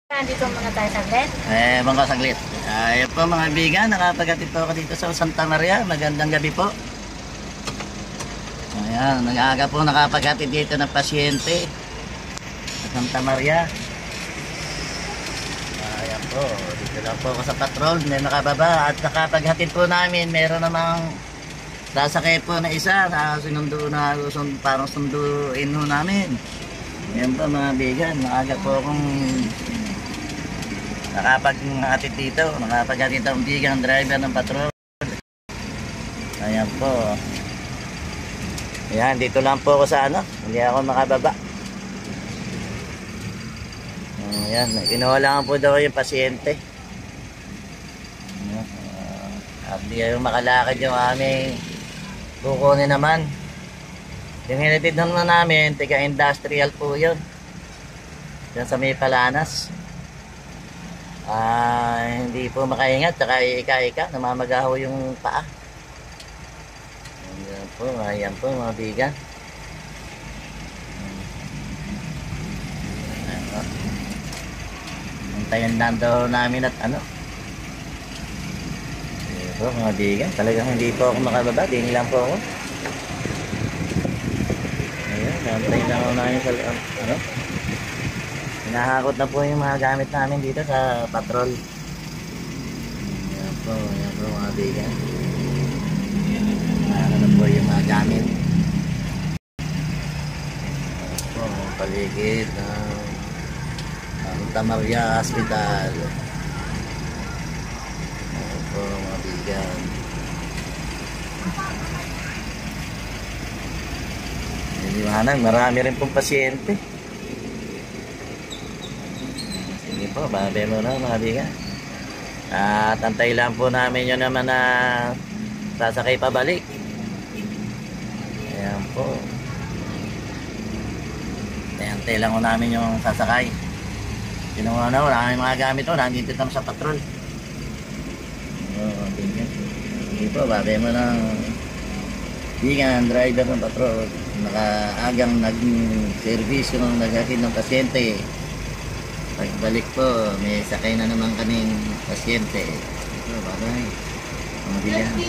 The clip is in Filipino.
Nandito muna tayo saglit. Mga saglit. Ayun po mga kaibigan, nakapaghatid po ako dito sa Santa Maria. Magandang gabi po. Ayan, nag-aaga po nakapaghatid dito ng pasyente sa Santa Maria. Ayan po, dito lang po ako sa patrol, may nakababa. At nakapaghatid po namin, meron namang sasakay po na isa na sinundo na parang sunduin ho namin. Ayan po mga kaibigan, naaga po akong nakapaghatid dito, nakapaghatid ang bigang driver ng patrol. Ayan po. Ayan, dito lang po ako sa hindi ako makababa. Ayan, kinuha lang po daw yung pasyente. At di yung makalakad yung aming kukunin naman. Yung hinatid naman namin, tiga industrial po yun. Diyan sa may Palanas. Hindi po makaingat, saka ika-ika, namamagaho yung paa. Ayan po mga bigan. Antayin lang daw namin at Ayan po mga bigan, talagang hindi po ako makababa, din lang po ako. Ayan, antayin lang ako namin sa hinahakot na po yung mga gamit namin dito sa patrol. Ayan po mga bigan. Ano po yung mga gamit. Ayan po, paligid ng Santa Maria Hospital. Ayan po mga bigan. Liwanag, marami rin pong pasyente. Sige po, babe mo na mga bigan. At antay lang po namin yun naman na sasakay pabalik. Ayan po. Antay lang ko namin yung sasakay. Kinuha na, wala kami mga gamit o. Nandito kami sa patrol. Sige po, babe mo ng bigan, driver ng patrol. Nakaagang nag-service yung naghatid ng pasyente. Pagbalik po, may sakay na naman kaming pasyente. Ito, bagay. Mga bigan.